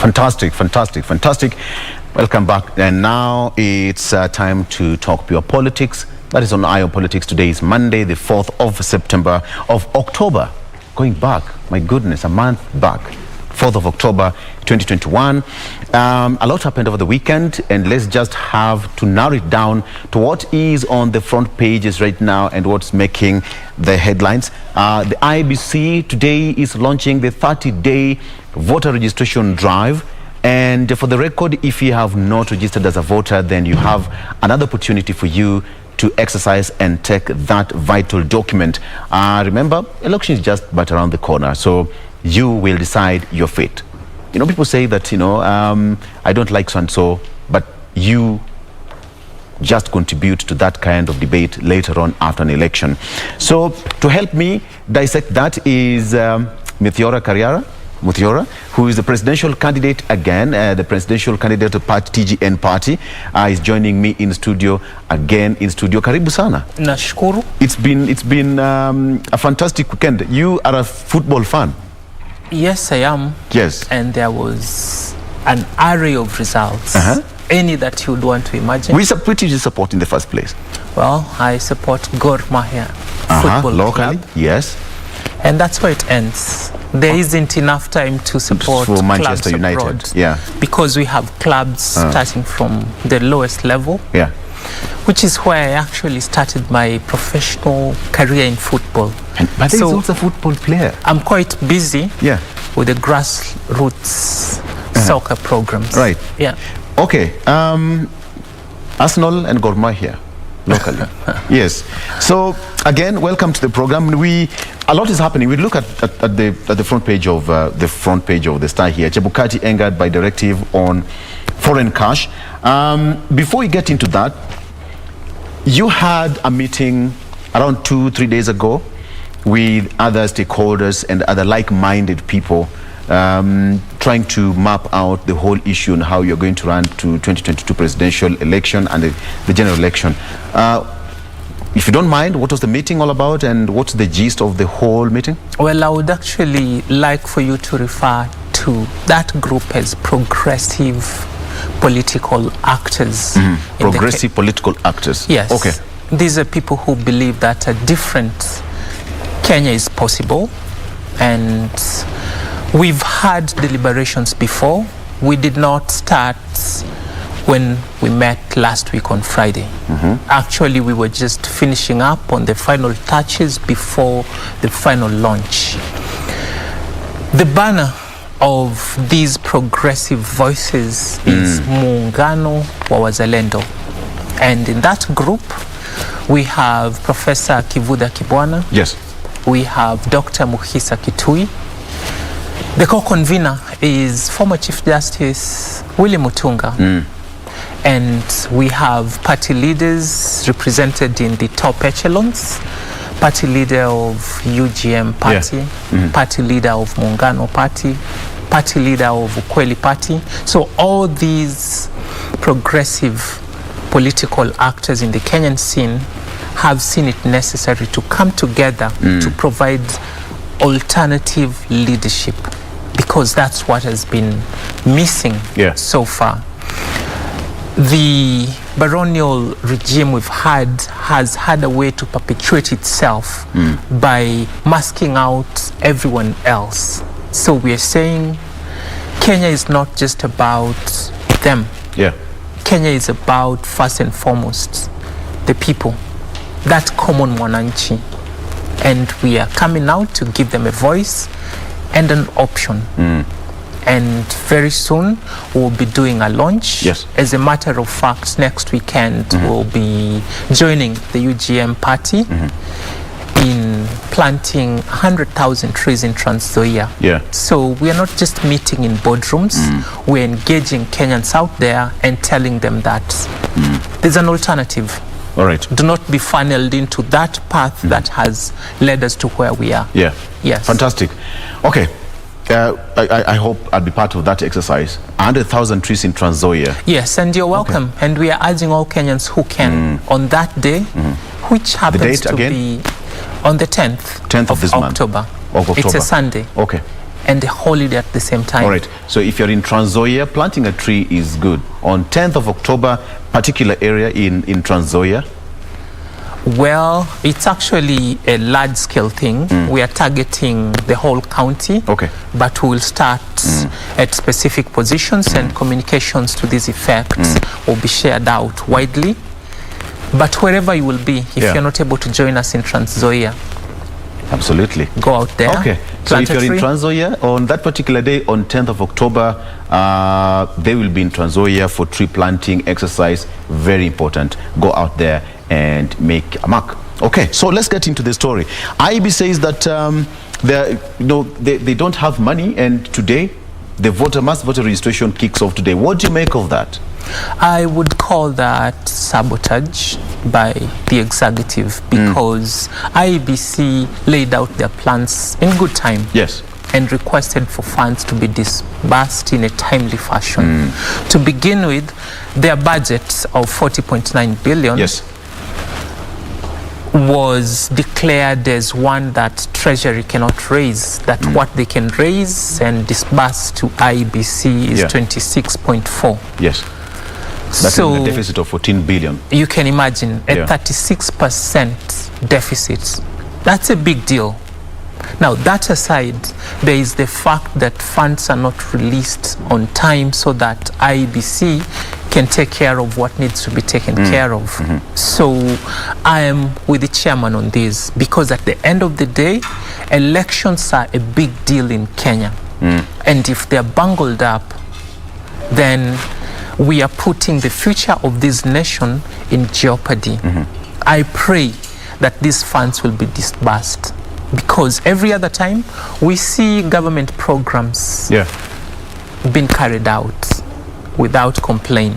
Fantastic, fantastic, fantastic. Welcome back. And now it's time to talk pure politics. That is on IO Politics. Today is Monday, the 4th of October. Going back, my goodness, a month back. 4th of October 2021. A lot happened over the weekend, and let's just have to narrow it down to what is on the front pages right now and what's making the headlines. The IEBC today is launching the 30-day voter registration drive. And for the record, if you have not registered as a voter, then you have another opportunity for you to exercise and take that vital document. Remember, election is just but around the corner, so you will decide your fate. You know, people say that, I don't like so-and-so, but you just contribute to that kind of debate later on after an election. So to help me dissect that is Kariara, Muthiora, who is the presidential candidate again, the presidential candidate of TGN party, is joining me in studio again. Karibu sana. Nashukuru. It's been a fantastic weekend. You are a football fan. Yes, I am. Yes. And there was an array of results. Any that you would want to imagine. Which did you support in the first place? Well, I support Gor Mahia football locally, club. Yes. And that's where it ends. There isn't enough time to support for Manchester clubs United. Abroad, yeah. Because we have clubs starting from the lowest level. Yeah. Which is where I actually started my professional career in football. But he's also a football player. I'm quite busy with the grassroots soccer programs. Right. Yeah. Okay. Arsenal and Gor Mahia locally. Yes. So again, welcome to the program. A lot is happening. We look at the front page of the Star here. Chebukati angered by directive on foreign cash. Before we get into that, you had a meeting around 2-3 days ago with other stakeholders and other like-minded people, trying to map out the whole issue and how you're going to run to 2022 presidential election and the general election. If you don't mind, what was the meeting all about and what's the gist of the whole meeting? Well, I would actually like for you to refer to that group as progressive political actors. Progressive political actors. Yes. Okay. These are people who believe that a different Kenya is possible, and we've had deliberations before. We did not start when we met last week on Friday. Actually, we were just finishing up on the final touches before the final launch. The banner of these progressive voices is Muungano wa Wazalendo. And in that group, we have Professor Kivuda Kibwana. Yes. We have Dr. Muhisa Kitui. The co-convener is former Chief Justice Willie Mutunga. And we have party leaders represented in the top echelons. Party leader of UGM party, party leader of Muungano party, party leader of Ukweli party. So all these progressive political actors in the Kenyan scene have seen it necessary to come together to provide alternative leadership, because that's what has been missing so far. The baronial regime we've had has had a way to perpetuate itself by masking out everyone else. So we're saying Kenya is not just about them. Kenya is about, first and foremost, the people, that common mwananchi. And we are coming out to give them a voice and an option. And very soon we'll be doing a launch. As a matter of fact, next weekend we'll be joining the UGM party in planting 100,000 trees in Trans Nzoia. So we are not just meeting in boardrooms, we're engaging Kenyans out there and telling them that there's an alternative. All right. Do not be funneled into that path that has led us to where we are. Yes. Fantastic. Okay. I hope I'll be part of that exercise. 100,000 trees in Trans Nzoia. Yes, and you're welcome. And we are urging all Kenyans who can on that day, which happens to be on the 10th of this October. Month. It's a Sunday. Okay. and a holiday at the same time. All right. So if you're in Trans Nzoia, planting a tree is good. On 10th of October, particular area in Trans Nzoia? Well, it's actually a large-scale thing. We are targeting the whole county, okay, but we'll start at specific positions, and communications to this effect will be shared out widely. But wherever you will be, if you're not able to join us in Trans Nzoia, absolutely, go out there. Okay, so if you're in Trans Nzoia on that particular day, on 10th of October, they will be in Trans Nzoia for tree planting exercise. Very important. Go out there and make a mark. Okay, so let's get into the story. IEBC says that they don't have money, and today the mass voter registration kicks off today. What do you make of that? I would call that sabotage by the executive, because IEBC laid out their plans in good time. Yes. And requested for funds to be disbursed in a timely fashion. To begin with, their budget of 40.9 billion was declared as one that Treasury cannot raise, that what they can raise and disburse to IEBC is 26.4. Yes. That's a deficit of 14 billion. You can imagine a 36% deficit. That's a big deal. Now, that aside, there is the fact that funds are not released on time so that IEBC can take care of what needs to be taken care of. So I am with the chairman on this, because at the end of the day, elections are a big deal in Kenya. And if they're bungled up, then we are putting the future of this nation in jeopardy. I pray that these funds will be disbursed, because every other time we see government programs being carried out without complaint,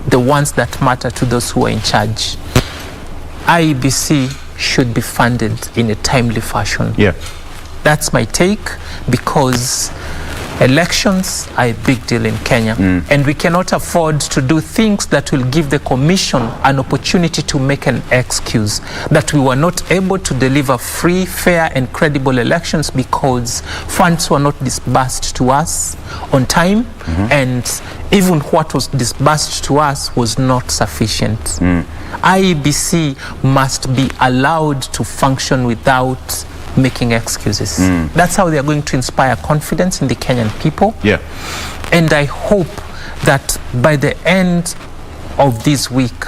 the ones that matter to those who are in charge. IEBC should be funded in a timely fashion. That's my take, because elections are a big deal in Kenya, and we cannot afford to do things that will give the Commission an opportunity to make an excuse that we were not able to deliver free, fair and credible elections because funds were not disbursed to us on time, and even what was disbursed to us was not sufficient. IEBC must be allowed to function without making excuses. That's how they are going to inspire confidence in the Kenyan people. And I hope that by the end of this week,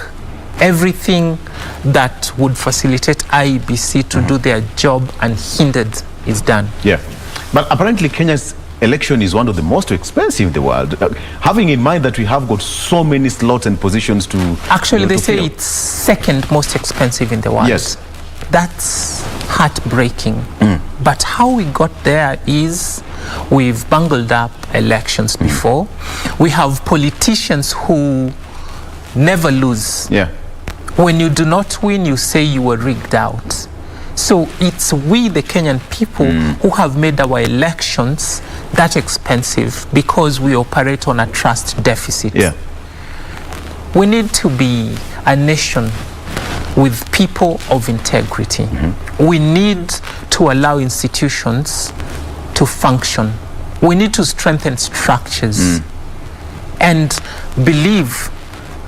everything that would facilitate IEBC to do their job unhindered is done. But apparently Kenya's election is one of the most expensive in the world, having in mind that we have got so many slots and positions to actually they to say fill. It's second most expensive in the world. That's heartbreaking. But how we got there is we've bungled up elections before. We have politicians who never lose. When you do not win, you say you were rigged out. So it's we, the Kenyan people, who have made our elections that expensive because we operate on a trust deficit. We need to be a nation with people of integrity. We need to allow institutions to function. We need to strengthen structures and believe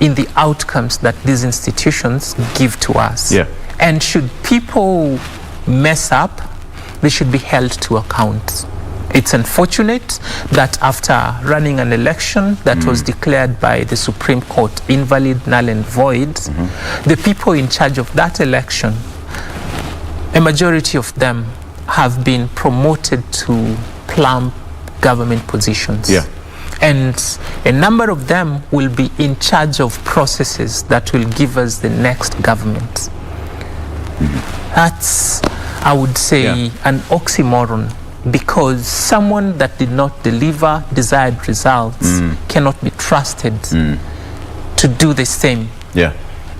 in the outcomes that these institutions give to us. And should people mess up, they should be held to account. It's unfortunate that after running an election that was declared by the Supreme Court invalid, null and void, the people in charge of that election, a majority of them have been promoted to plump government positions. And a number of them will be in charge of processes that will give us the next government. That's, I would say, an oxymoron, because someone that did not deliver desired results cannot be trusted to do the same.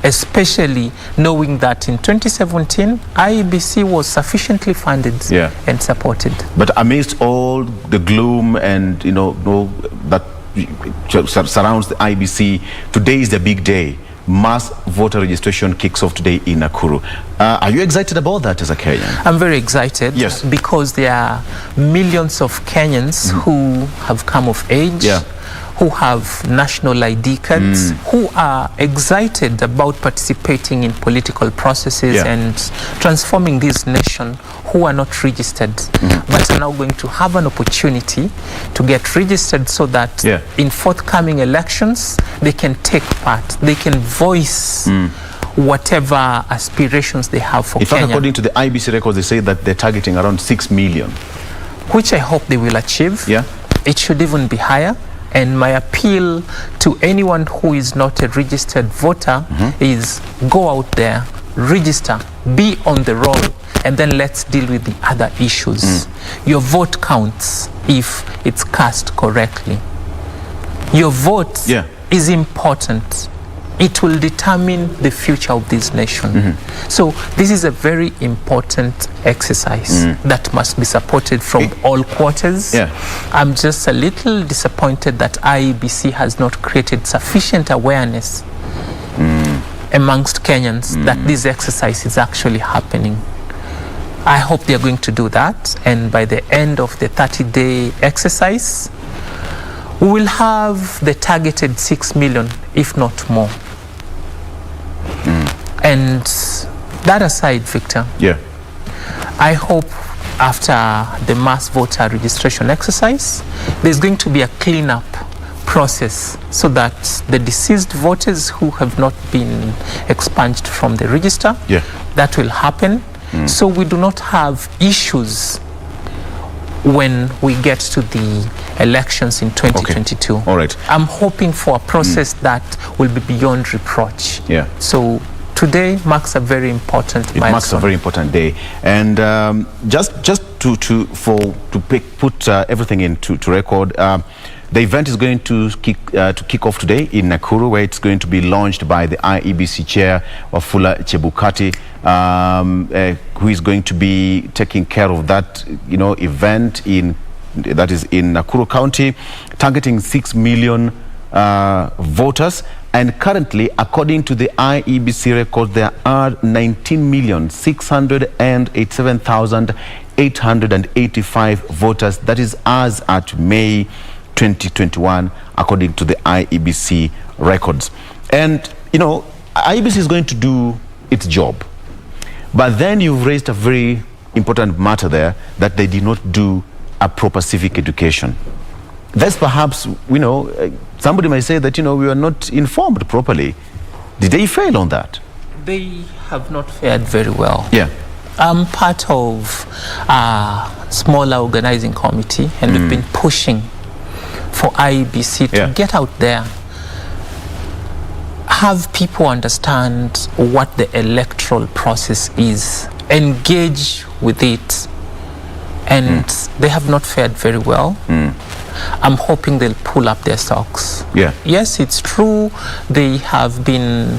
Especially knowing that in 2017, IEBC was sufficiently funded and supported. But amidst all the gloom and that surrounds the IEBC, today is the big day. mass voter registration kicks off today in Nakuru. Are you excited about that as a Kenyan? I'm very excited. Yes. Because there are millions of Kenyans who have come of age, who have national ID cards, who are excited about participating in political processes and transforming this nation, who are not registered, but are now going to have an opportunity to get registered so that in forthcoming elections, they can take part, they can voice whatever aspirations they have for Kenya. In fact, according to the IEBC records, they say that they're targeting around 6 million. Which I hope they will achieve. Yeah. It should even be higher. And my appeal to anyone who is not a registered voter is go out there, register, be on the roll, and then let's deal with the other issues. Your vote counts if it's cast correctly. Your vote is important. It will determine the future of this nation. So this is a very important exercise that must be supported from all quarters. I'm just a little disappointed that IEBC has not created sufficient awareness amongst Kenyans that this exercise is actually happening. I hope they're going to do that, and by the end of the 30-day exercise, we will have the targeted 6 million, if not more. And that aside, Victor, I hope after the mass voter registration exercise, there's going to be a cleanup process so that the deceased voters who have not been expunged from the register, that will happen. So we do not have issues when we get to the elections in 2022. All right. I'm hoping for a process that will be beyond reproach. So today marks a very important milestone. It marks a very important day. And just to put everything into record, the event is going to kick off today in Nakuru, where it's going to be launched by the IEBC chair, Wafula Chebukati, who is going to be taking care of that, event that is in Nakuru County, targeting 6 million voters. And currently, according to the IEBC record, there are 19,687,885 voters. That is as at May 2021, according to the IEBC records. And, IEBC is going to do its job. But then you've raised a very important matter there, that they did not do a proper civic education. That's perhaps, somebody might say that, we were not informed properly. Did they fail on that? They have not fared very well. I'm part of a smaller organizing committee, and we've been pushing for IEBC to get out there, have people understand what the electoral process is, engage with it, and they have not fared very well. I'm hoping they'll pull up their socks. Yes, it's true, they have been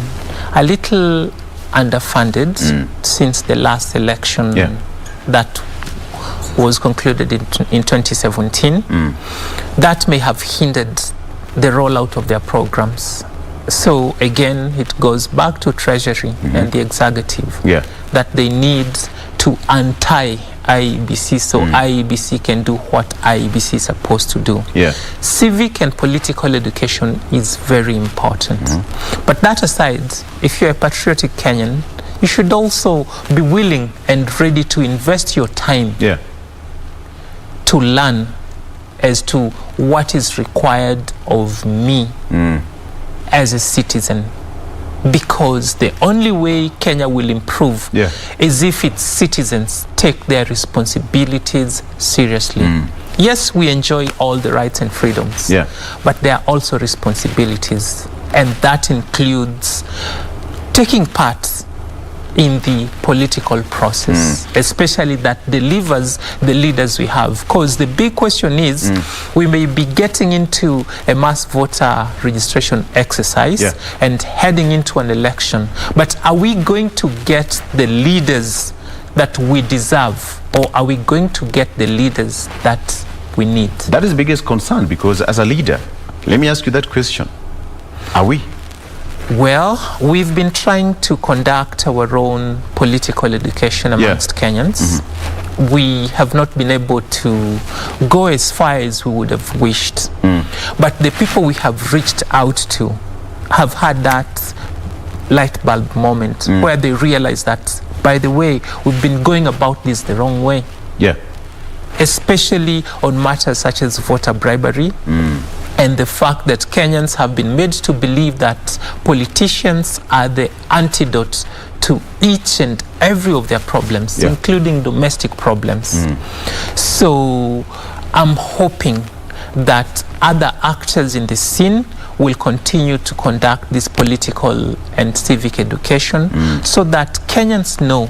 a little underfunded since the last election that was concluded in 2017. That may have hindered the rollout of their programs. So again, it goes back to Treasury and the executive that they need to untie IEBC so IEBC can do what IEBC is supposed to do. Civic and political education is very important. But that aside, if you're a patriotic Kenyan, you should also be willing and ready to invest your time to learn as to what is required of me as a citizen. Because the only way Kenya will improve is if its citizens take their responsibilities seriously. Yes, we enjoy all the rights and freedoms, but there are also responsibilities, and that includes taking part in the political process, especially that delivers the leaders we have. Because the big question is, we may be getting into a mass voter registration exercise and heading into an election, but are we going to get the leaders that we deserve, or are we going to get the leaders that we need? That is the biggest concern, because as a leader, let me ask you that question. Are we? Well, we've been trying to conduct our own political education amongst Kenyans. We have not been able to go as far as we would have wished. But the people we have reached out to have had that light bulb moment where they realize that, by the way, we've been going about this the wrong way. Yeah. Especially on matters such as voter bribery. And the fact that Kenyans have been made to believe that politicians are the antidote to each and every of their problems, including domestic problems. So I'm hoping that other actors in the scene will continue to conduct this political and civic education so that Kenyans know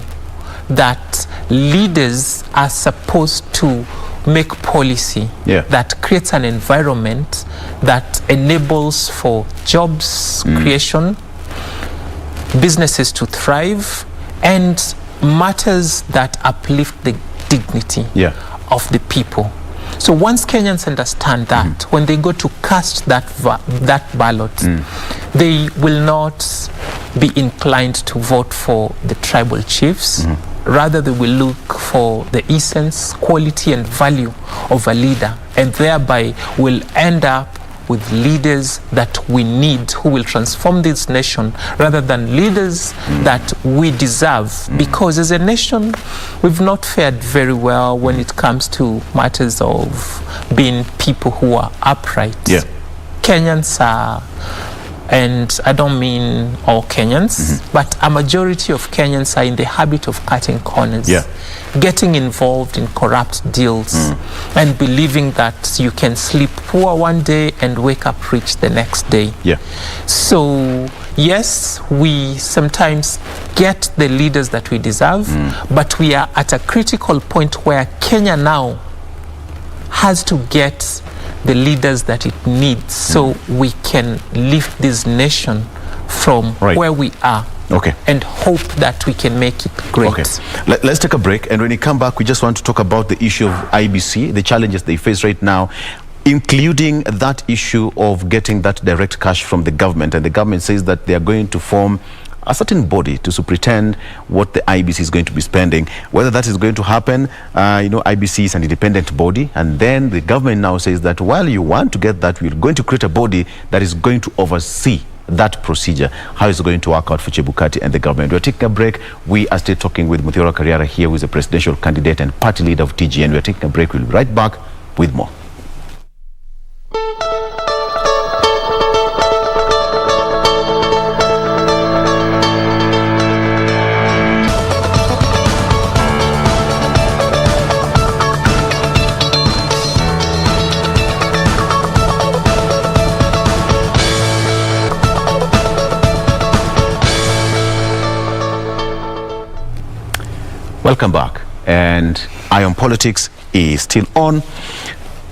that leaders are supposed to make policy that creates an environment that enables for jobs creation, businesses to thrive, and matters that uplift the dignity of the people. So once Kenyans understand that, when they go to cast that ballot, they will not be inclined to vote for the tribal chiefs. Rather, they will look for the essence, quality, and value of a leader, and thereby will end up with leaders that we need, who will transform this nation, rather than leaders that we deserve. Because as a nation, we've not fared very well when it comes to matters of being people who are upright. Kenyans are, and I don't mean all Kenyans, but a majority of Kenyans are in the habit of cutting corners, getting involved in corrupt deals, and believing that you can sleep poor one day and wake up rich the next day. So yes, we sometimes get the leaders that we deserve, but we are at a critical point where Kenya now has to get the leaders that it needs so we can lift this nation from where we are and hope that we can make it great. Let's take a break, and when we come back, we just want to talk about the issue of IEBC, the challenges they face right now, including that issue of getting that direct cash from the government. And the government says that they are going to form a certain body to superintend what the IEBC is going to be spending. Whether that is going to happen, IEBC is an independent body, and then the government now says that while you want to get that, we're going to create a body that is going to oversee that procedure. How is it going to work out for Chebukati and the government? We're taking a break. We are still talking with Muthiora Kariara here, who is a presidential candidate and party leader of TGN. We're taking a break. We'll be right back with more. Welcome back, and Ion Politics is still on.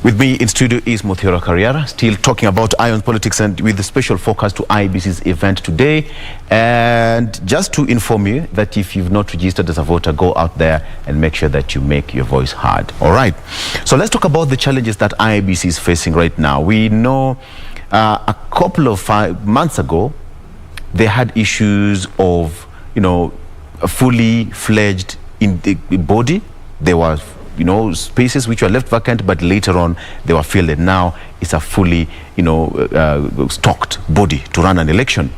With me in studio is Muthiora Kariara, still talking about Ion Politics, and with a special focus to IEBC's event today. And just to inform you that if you've not registered as a voter, go out there and make sure that you make your voice heard. All right, so let's talk about the challenges that IEBC is facing right now. We know a couple of months ago, they had issues of, a fully fledged in the body. There were, spaces which were left vacant, but later on they were filled, and now it's a fully, stocked body to run an election.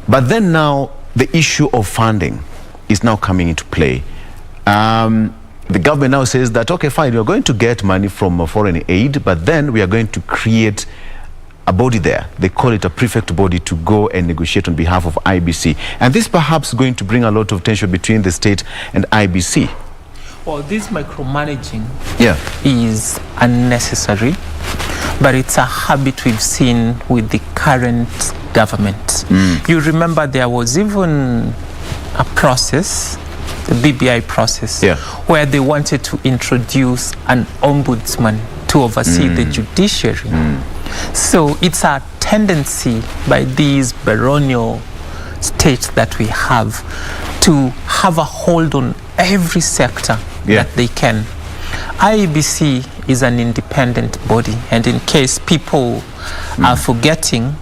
But then now the issue of funding is now coming into play. The government now says that, okay, fine, you're going to get money from foreign aid, but then we are going to create a body there. They call it a prefect body to go and negotiate on behalf of IEBC. And this perhaps going to bring a lot of tension between the state and IEBC. Well, this micromanaging is unnecessary, but it's a habit we've seen with the current government. You remember there was even a process, the BBI process, where they wanted to introduce an ombudsman to oversee the judiciary. So it's a tendency by these baronial states that we have to have a hold on every sector that they can. IEBC is an independent body, and in case people are forgetting,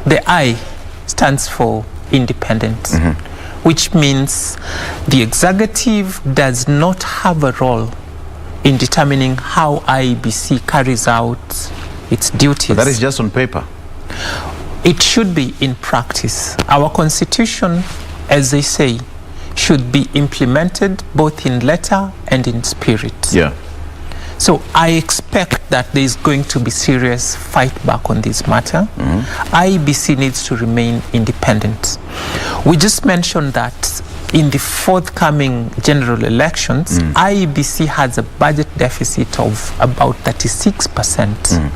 the I stands for independent, which means the executive does not have a role in determining how IEBC carries out its duties. But that is just on paper. It should be in practice. Our constitution, as they say, should be implemented both in letter and in spirit. Yeah. So I expect that there is going to be serious fight back on this matter. IEBC needs to remain independent. We just mentioned that in the forthcoming general elections, IEBC has a budget deficit of about 36%.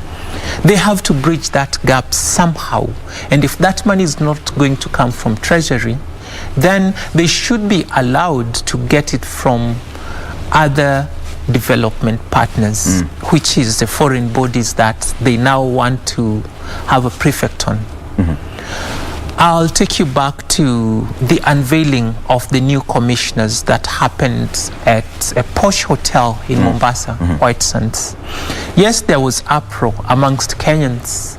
They have to bridge that gap somehow. And if that money is not going to come from Treasury, then they should be allowed to get it from other development partners, which is the foreign bodies that they now want to have a prefect on. I'll take you back to the unveiling of the new commissioners that happened at a posh hotel in Mombasa, White Sands. Yes, there was uproar amongst Kenyans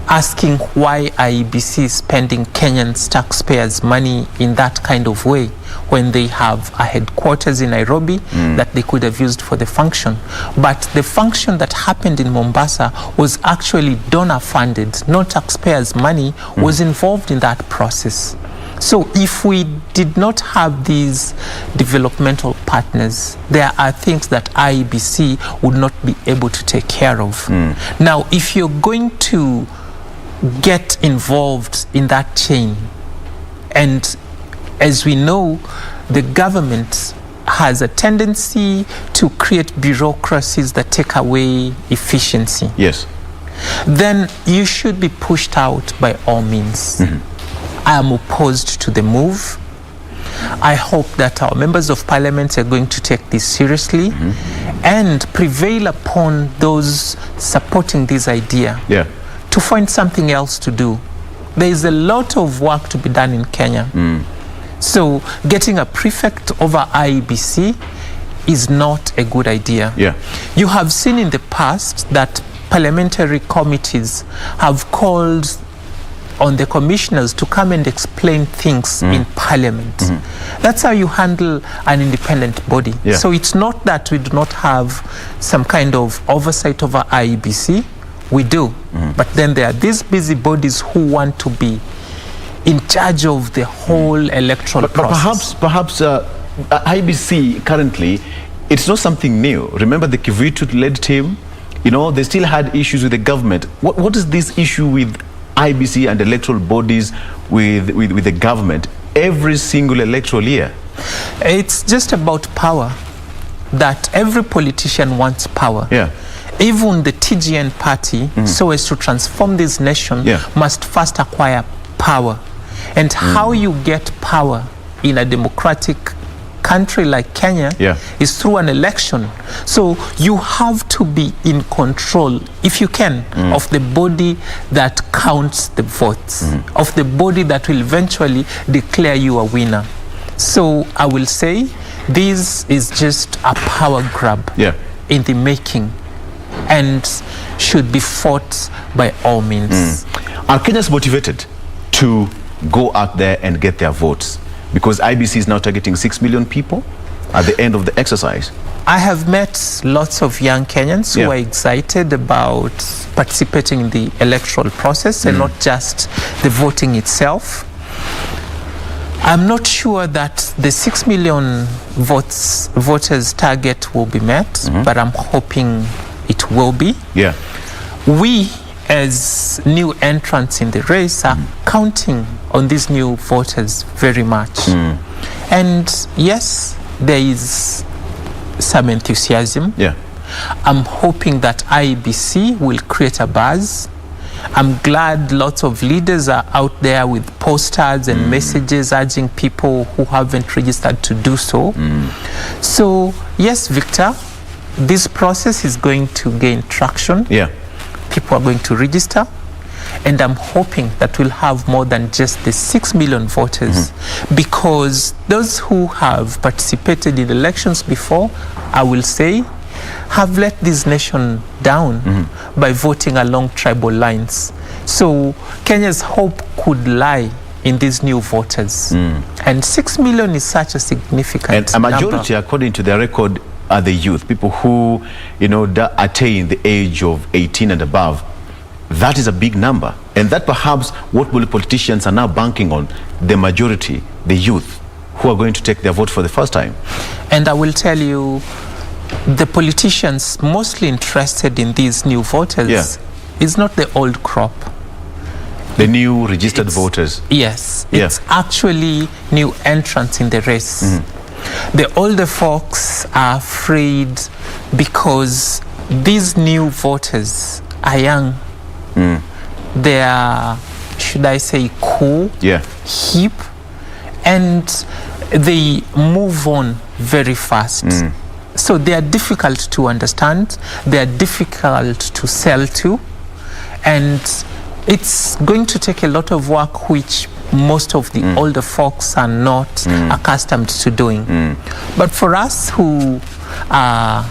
asking why IEBC is spending Kenyans taxpayers' money in that kind of way when they have a headquarters in Nairobi that they could have used for the function. But the function that happened in Mombasa was actually donor funded. No taxpayers' money was involved in that process. So if we did not have these developmental partners, there are things that IEBC would not be able to take care of. Now, if you're going to get involved in that chain, and as we know, the government has a tendency to create bureaucracies that take away efficiency. Yes. Then you should be pushed out by all means. I am opposed to the move. I hope that our members of parliament are going to take this seriously and prevail upon those supporting this idea to find something else to do. There is a lot of work to be done in Kenya. So getting a prefect over IEBC is not a good idea. You have seen in the past that parliamentary committees have called on the commissioners to come and explain things in parliament. That's how you handle an independent body. So it's not that we do not have some kind of oversight over IEBC. We do. But then there are these busy bodies who want to be in charge of the whole electoral process. Perhaps IEBC currently, it's not something new. Remember the Kivitu-led team? You know, they still had issues with the government. What is this issue with IEBC and electoral bodies with the government every single electoral year? It's just about power, that every politician wants power. Even the TGN party, so as to transform this nation, must first acquire power. And how you get power in a democratic country like Kenya is through an election. So you have to be in control, if you can, of the body that counts the votes, of the body that will eventually declare you a winner. So I will say this is just a power grab in the making and should be fought by all means. Are Kenyans motivated to go out there and get their votes? Because IEBC is now targeting 6 million people at the end of the exercise. I have met lots of young Kenyans who are excited about participating in the electoral process and not just the voting itself. I'm not sure that the 6 million voters target will be met, but I'm hoping it will be. We, as new entrants in the race, are counting on these new voters very much. And yes, there is some enthusiasm. I'm hoping that IEBC will create a buzz. I'm glad lots of leaders are out there with posters and messages urging people who haven't registered to do so. So yes, Victor, this process is going to gain traction. People are going to register, and I'm hoping that we'll have more than just the 6 million voters, because those who have participated in elections before, I will say, have let this nation down by voting along tribal lines. So Kenya's hope could lie in these new voters. And 6 million is such a significant And a majority, number. according to their record, are the youth, people who, you know, attain the age of 18 and above. That is a big number. And that perhaps what politicians are now banking on, the majority, the youth, who are going to take their vote for the first time. And I will tell you, the politicians mostly interested in these new voters is not the old crop. The new registered voters. Yes, it's actually new entrants in the race. The older folks are afraid because these new voters are young. They are, should I say, cool, hip, and they move on very fast. So they are difficult to understand, they are difficult to sell to, and it's going to take a lot of work which most of the older folks are not accustomed to doing. But for us who are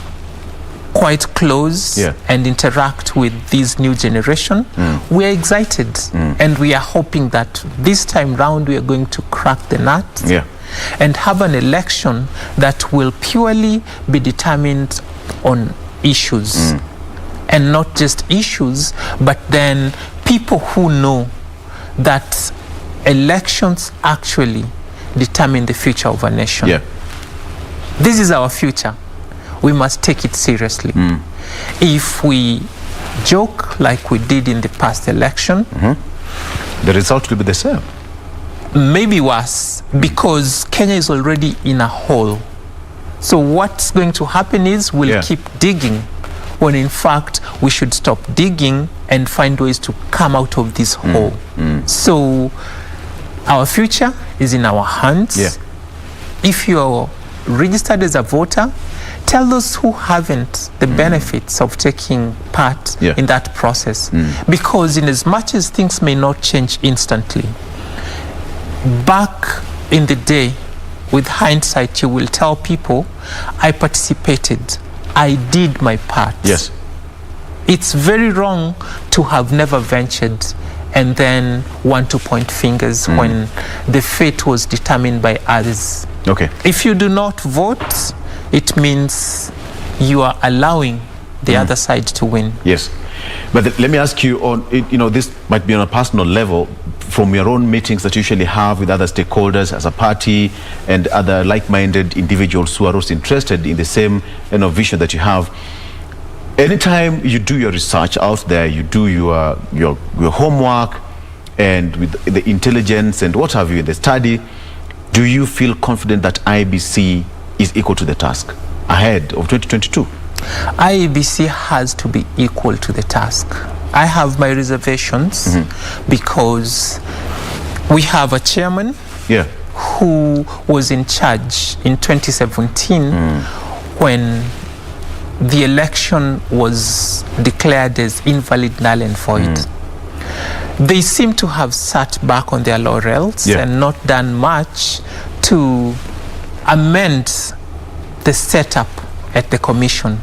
quite close and interact with this new generation, we are excited and we are hoping that this time round we are going to crack the nut and have an election that will purely be determined on issues. And not just issues, but then people who know that elections actually determine the future of a nation. This is our future. We must take it seriously. If we joke like we did in the past election, the result will be the same. Maybe worse, because Kenya is already in a hole. So what's going to happen is we'll keep digging, when in fact we should stop digging and find ways to come out of this hole. So our future is in our hands. If you're registered as a voter, tell those who haven't the benefits of taking part in that process. Because in as much as things may not change instantly, back in the day, with hindsight, you will tell people, I participated, I did my part. It's very wrong to have never ventured and then want to point fingers when the fate was determined by others. If you do not vote, it means you are allowing the other side to win. But let me ask you, on you know, this might be on a personal level, from your own meetings that you usually have with other stakeholders as a party and other like-minded individuals who are also interested in the same vision that you have. Anytime you do your research out there, you do your homework and with the intelligence and what have you in the study, do you feel confident that IEBC is equal to the task ahead of 2022? IEBC has to be equal to the task. I have my reservations because we have a chairman who was in charge in 2017 when the election was declared as invalid, null and void. They seem to have sat back on their laurels and not done much to amend the setup at the commission.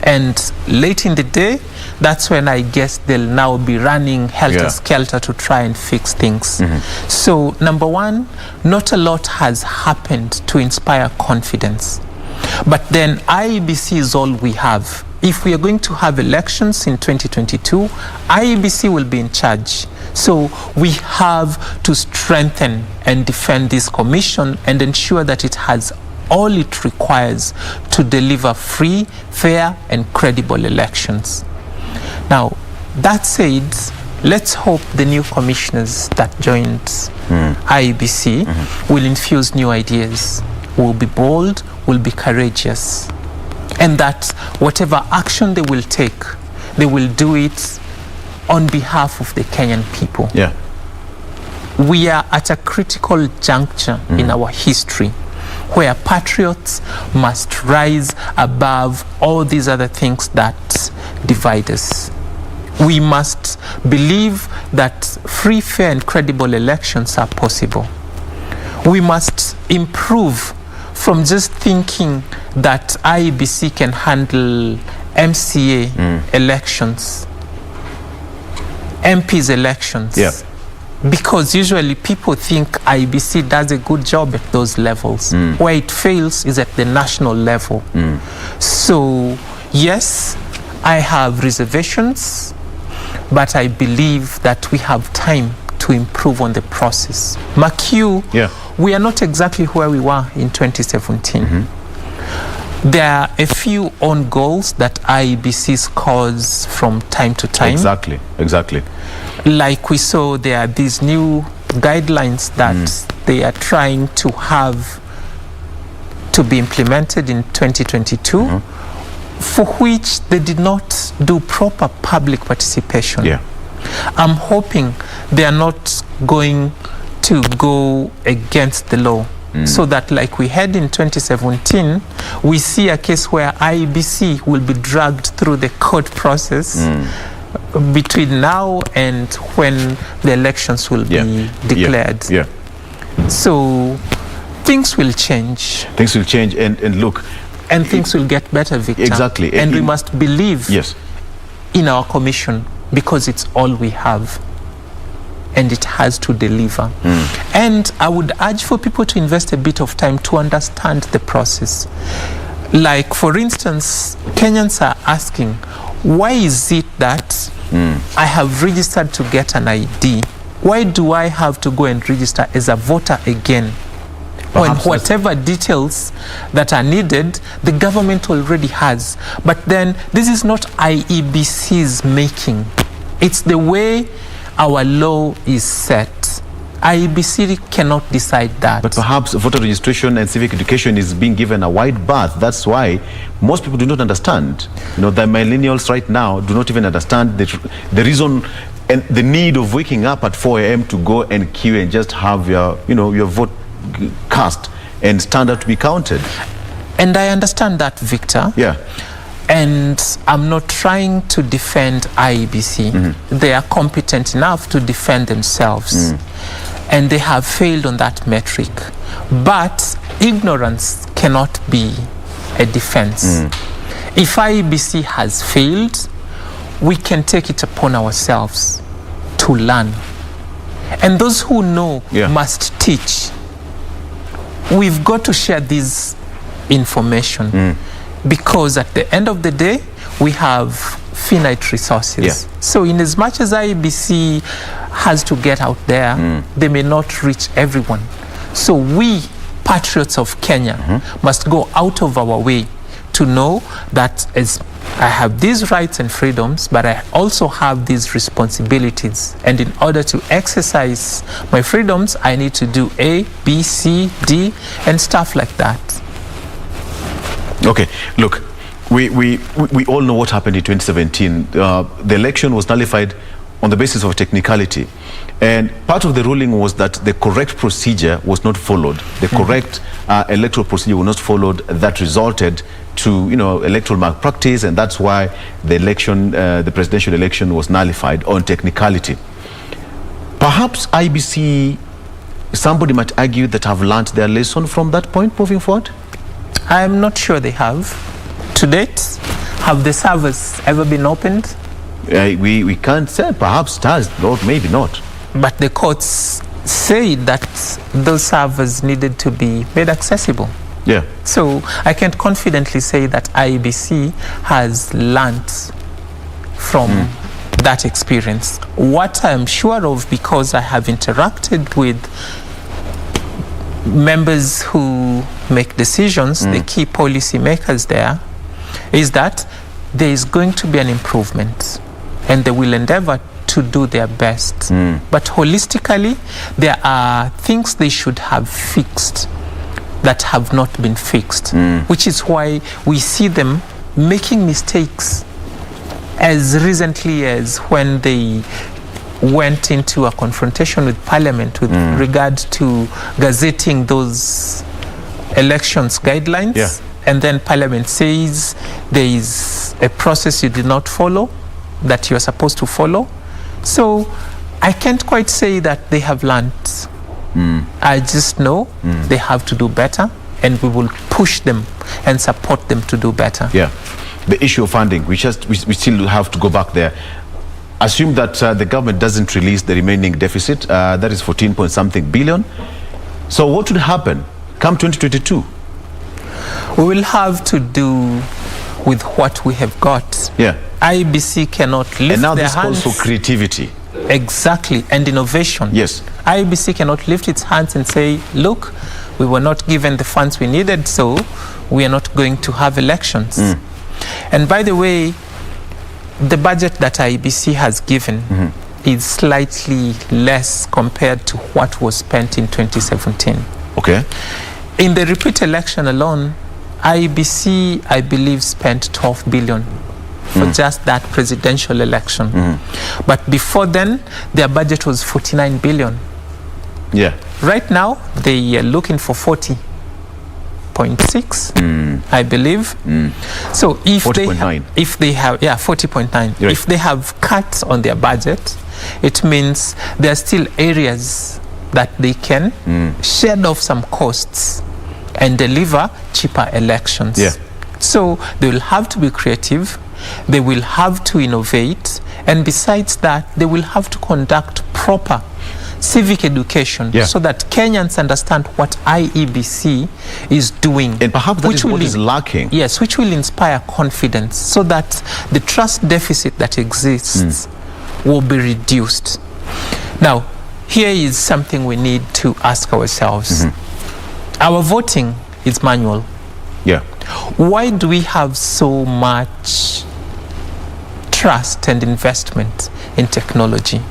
And late in the day, that's when I guess they'll now be running helter-skelter to try and fix things. So, number one, not a lot has happened to inspire confidence. But then IEBC is all we have. If we are going to have elections in 2022, IEBC will be in charge. So we have to strengthen and defend this commission and ensure that it has all it requires to deliver free, fair, and credible elections. Now, that said, let's hope the new commissioners that joined IEBC will infuse new ideas, will be bold, will be courageous, and that whatever action they will take, they will do it on behalf of the Kenyan people. We are at a critical juncture in our history where patriots must rise above all these other things that divide us. We must believe that free, fair, and credible elections are possible. We must improve from just thinking that IEBC can handle MCA elections. MPs elections. Yeah. Because usually people think IEBC does a good job at those levels. Where it fails is at the national level. So yes, I have reservations, but I believe that we have time to improve on the process. McHugh, we are not exactly where we were in 2017. There are a few own goals that IEBC scores from time to time. Exactly. Like we saw, there are these new guidelines that they are trying to have to be implemented in 2022, for which they did not do proper public participation. I'm hoping they are not going to go against the law. So that, like we had in 2017, we see a case where IEBC will be dragged through the court process between now and when the elections will be declared. So things will change. And look. And things will get better, Victor. Exactly. And we must believe in our commission, because it's all we have. And it has to deliver. And I would urge for people to invest a bit of time to understand the process. Like, for instance, Kenyans are asking, why is it that I have registered to get an ID? Why do I have to go and register as a voter again? When whatever details that are needed, the government already has. But then this is not IEBC's making. It's the way our law is set. IEBC cannot decide that. But perhaps voter registration and civic education is being given a wide berth. That's why most people do not understand. The millennials right now do not even understand the reason and the need of waking up at 4 a.m. to go and queue and just have your vote cast and stand up to be counted. And I understand that, Victor. And I'm not trying to defend IEBC. They are competent enough to defend themselves. And they have failed on that metric. But ignorance cannot be a defense. If IEBC has failed, we can take it upon ourselves to learn. And those who know must teach. We've got to share this information. Because at the end of the day, we have finite resources. So in as much as IEBC has to get out there, they may not reach everyone. So we, patriots of Kenya, must go out of our way to know that as I have these rights and freedoms, but I also have these responsibilities. And in order to exercise my freedoms, I need to do A, B, C, D, and stuff like that. Okay, look, we all know what happened in 2017. The election was nullified on the basis of technicality. And part of the ruling was that the correct procedure was not followed. The correct electoral procedure was not followed. That resulted to, electoral malpractice, and that's why the election, the presidential election was nullified on technicality. Perhaps IEBC, somebody might argue that have learned their lesson from that point moving forward? I'm not sure they have. To date, have the servers ever been opened? We can't say. Perhaps does, or maybe not. But the courts say that those servers needed to be made accessible. So I can confidently say that IEBC has learned from that experience. What I'm sure of, because I have interacted with members who make decisions, the key policy makers there, is that there is going to be an improvement and they will endeavor to do their best. But holistically, there are things they should have fixed that have not been fixed, which is why we see them making mistakes as recently as when they went into a confrontation with Parliament with regard to gazetting those elections guidelines. And then Parliament says there is a process you did not follow that you're supposed to follow. So I can't quite say that they have learned. I just know they have to do better, and we will push them and support them to do better. The issue of funding, we still have to go back there. assume that the government doesn't release the remaining deficit, that is 14 point something billion. So what would happen come 2022? We will have to do with what we have got. Yeah. IEBC cannot lift their hands. And now this calls for creativity. Exactly, and innovation. Yes. IEBC cannot lift its hands and say, look, we were not given the funds we needed, so we are not going to have elections. And by the way, the budget that IEBC has given is slightly less compared to what was spent in 2017. Okay. In the repeat election alone, IEBC, I believe, spent 12 billion for just that presidential election. But before then, their budget was 49 billion. Yeah. Right now, they are looking for 40.6, I believe. So if 40.9. if they have 40.9. Right. If they have cuts on their budget, it means there are still areas that they can shed off some costs and deliver cheaper elections. Yeah. So they will have to be creative, they will have to innovate, and besides that, they will have to conduct proper civic education so that Kenyans understand what IEBC is doing. And perhaps that is what is lacking. Yes, which will inspire confidence so that the trust deficit that exists will be reduced. Now, here is something we need to ask ourselves. Our voting is manual. Yeah. Why do we have so much trust and investment in technology?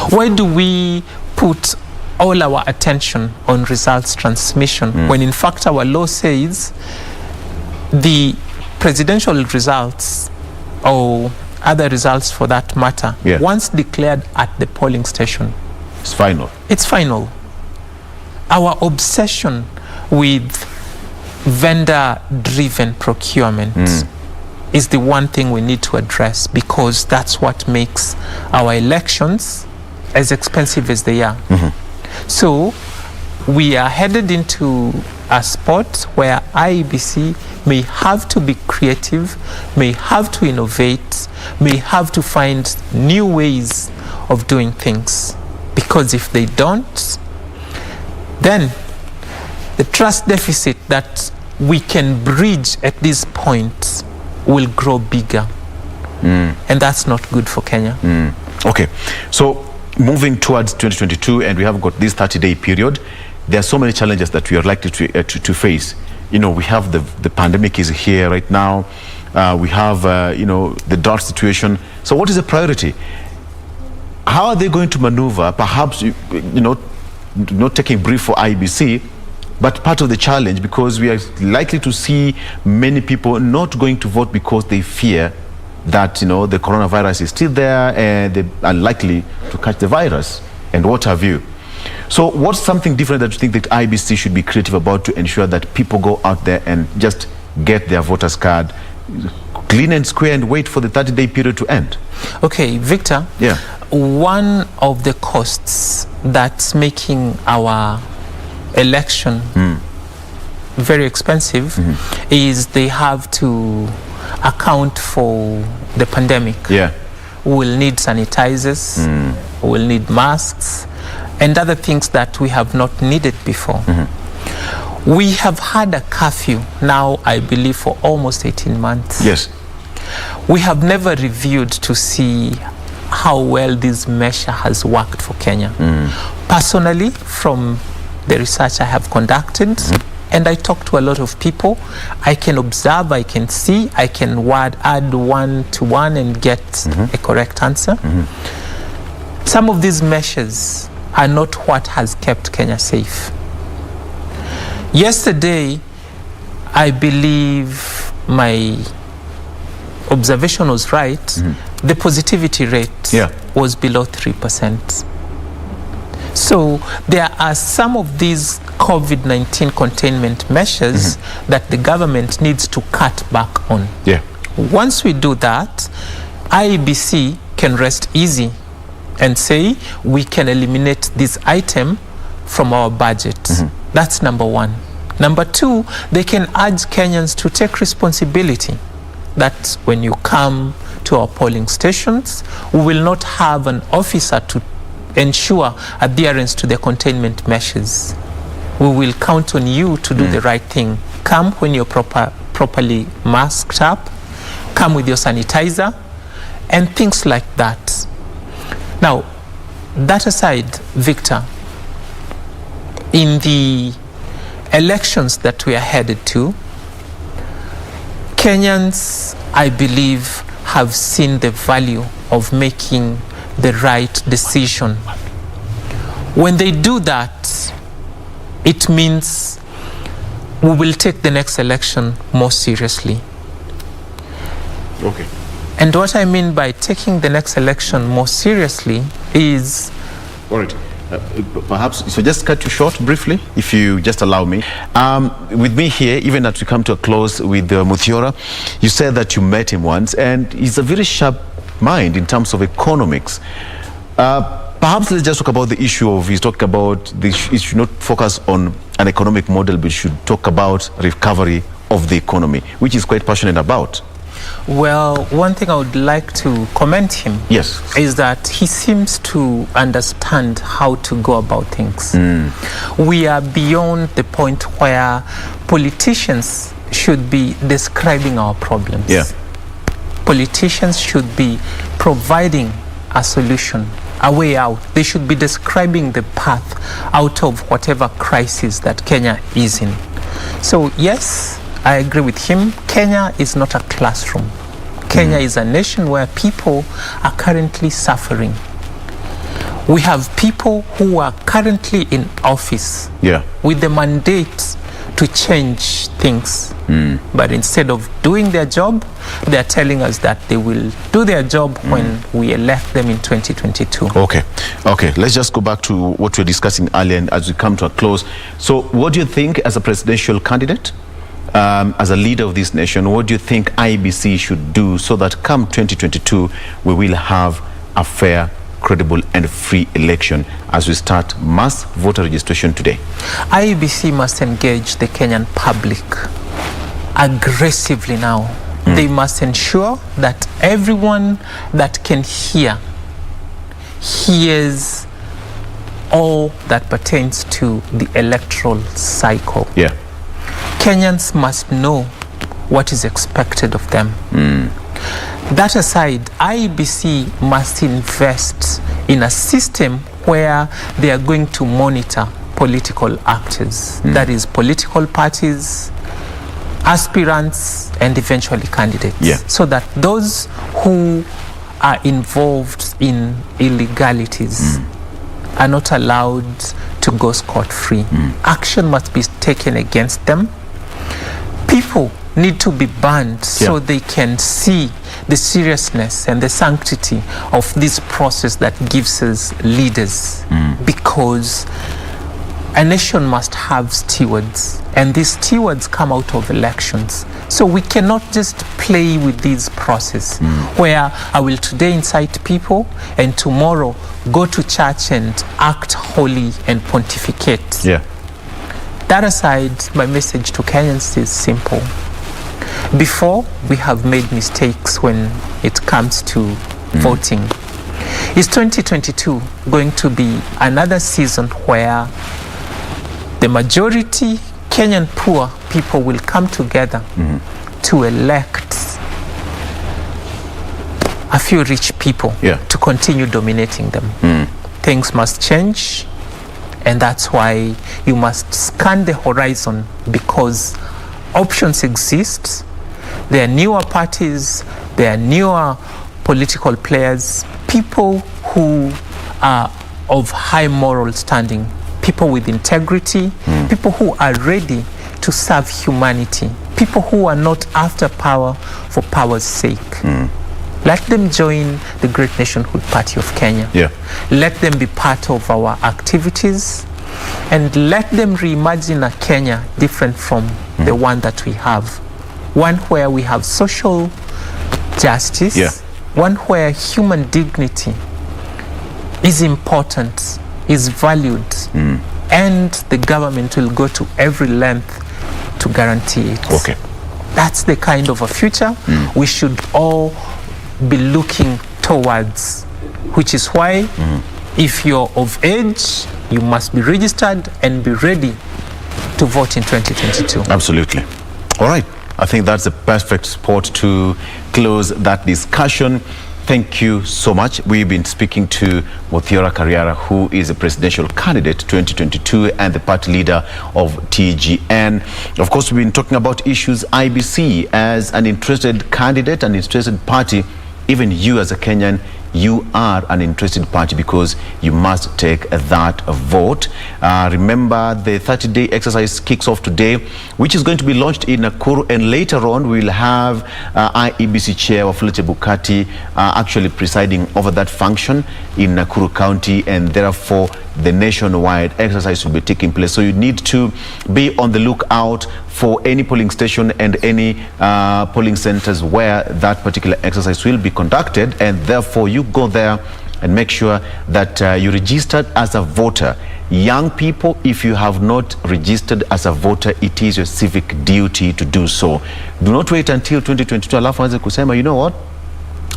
Why do we put all our attention on results transmission when in fact our law says the presidential results or other results for that matter, once declared at the polling station, it's final. It's final. Our obsession with vendor-driven procurement is the one thing we need to address, because that's what makes our elections as expensive as they are. So we are headed into a spot where IEBC may have to be creative, may have to innovate, may have to find new ways of doing things. Because if they don't, then the trust deficit that we can bridge at this point will grow bigger. And that's not good for Kenya. Okay, so moving towards 2022, and we have got this 30-day period, there are so many challenges that we are likely to face. You know, we have the pandemic is here right now. We have, the drought situation. So what is the priority? How are they going to maneuver? Perhaps, not taking brief for IEBC, but part of the challenge, because we are likely to see many people not going to vote because they fear that, the coronavirus is still there and they are likely to catch the virus and what have you. So what's something different that you think that IEBC should be creative about to ensure that people go out there and just get their voter's card clean and square and wait for the 30-day period to end? Okay, Victor. Yeah. One of the costs that's making our election very expensive is they have to account for the pandemic. Yeah. We'll need sanitizers, we'll need masks, and other things that we have not needed before. We have had a curfew now, I believe, for almost 18 months. Yes. We have never reviewed to see how well this measure has worked for Kenya. Personally, from the research I have conducted, and I talk to a lot of people, I can observe, I can see, I can add one to one and get a correct answer. Some of these measures are not what has kept Kenya safe. Yesterday, I believe my observation was right. The positivity rate was below 3%. So there are some of these COVID-19 containment measures that the government needs to cut back on. Yeah. Once we do that, IEBC can rest easy and say we can eliminate this item from our budget. That's number one. Number two, they can urge Kenyans to take responsibility that when you come to our polling stations. We will not have an officer to ensure adherence to the containment measures. We will count on you to do the right thing. Come when you're properly masked up, come with your sanitizer, and things like that. Now, that aside, Victor, in the elections that we are headed to, Kenyans, I believe, have seen the value of making the right decision. When they do that, it means we will take the next election more seriously. Okay. And what I mean by taking the next election more seriously is... All right. Perhaps, so just cut you short briefly, if you just allow me. With me here, even as we come to a close with Muthiora, you said that you met him once, and he's a very sharp mind in terms of economics. Perhaps let's just talk about the issue of, he's talking about, it should not focus on an economic model, but should talk about recovery of the economy, which he's quite passionate about. Well, one thing I would like to commend him is that he seems to understand how to go about things. We are beyond the point where politicians should be describing our problems. Politicians should be providing a solution, a way out. They should be describing the path out of whatever crisis that Kenya is in. So yes, I agree with him. Kenya is not a classroom. Kenya is a nation where people are currently suffering. We have people who are currently in office with the mandate to change things. But instead of doing their job, they are telling us that they will do their job when we elect them in 2022. Okay, let's just go back to what we were discussing earlier and as we come to a close. So what do you think as a presidential candidate? As a leader of this nation, what do you think IEBC should do so that come 2022 we will have a fair, credible and free election as we start mass voter registration today? IEBC must engage the Kenyan public aggressively now. They must ensure that everyone that can hear hears all that pertains to the electoral cycle. Kenyans must know what is expected of them. That aside, IEBC must invest in a system where they are going to monitor political actors, that is political parties, aspirants, and eventually candidates, so that those who are involved in illegalities are not allowed to go scot-free. Action must be taken against them. People need to be banned so they can see the seriousness and the sanctity of this process that gives us leaders. Because a nation must have stewards, and these stewards come out of elections. So we cannot just play with this process where I will today incite people and tomorrow go to church and act holy and pontificate. That aside, my message to Kenyans is simple. Before, we have made mistakes when it comes to voting. Is 2022 going to be another season where the majority Kenyan poor people will come together to elect a few rich people to continue dominating them? Things must change. And that's why you must scan the horizon, because options exist. There are newer parties, there are newer political players, people who are of high moral standing, people with integrity, people who are ready to serve humanity, people who are not after power for power's sake. Let them join the Great Nationhood Party of Kenya. Let them be part of our activities, and let them reimagine a Kenya different from the one that we have. One where we have social justice, one where human dignity is important, is valued, and the government will go to every length to guarantee it. That's the kind of a future we should all be looking towards, which is why if you're of age, you must be registered and be ready to vote in 2022. Absolutely. All right. I think that's the perfect spot to close that discussion. Thank you so much. We've been speaking to Muthiora Kariara, who is a presidential candidate 2022 and the party leader of TGN. Of course, we've been talking about issues IEBC as an interested candidate, an interested party. Even you as a Kenyan, you are an interested party because you must take that vote. Remember, the 30-day exercise kicks off today, which is going to be launched in Nakuru, and later on we'll have IEBC Chair Wafula Chebukati actually presiding over that function in Nakuru County, and therefore the nationwide exercise will be taking place. So you need to be on the lookout for any polling station and any polling centers where that particular exercise will be conducted, and therefore you go there and make sure that you registered as a voter. Young people, if you have not registered as a voter, it is your civic duty to do so. Do not wait until 2022 alafu anze kusema, you know what,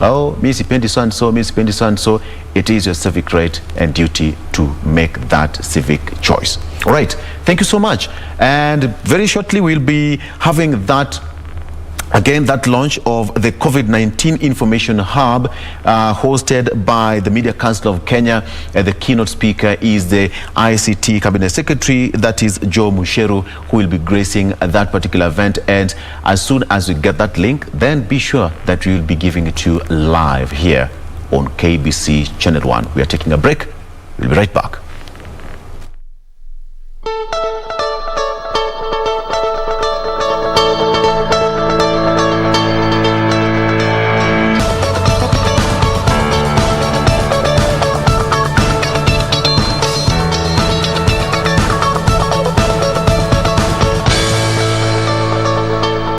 oh, mi sipendi so and so, mi sipendi so and so. It is your civic right and duty to make that civic choice. All right, thank you so much. And very shortly we'll be having that again, that launch of the COVID-19 Information Hub hosted by the Media Council of Kenya. The keynote speaker is the ICT Cabinet Secretary, that is Joe Musheru, who will be gracing that particular event. And as soon as we get that link, then be sure that we will be giving it to you live here on KBC Channel 1. We are taking a break. We'll be right back.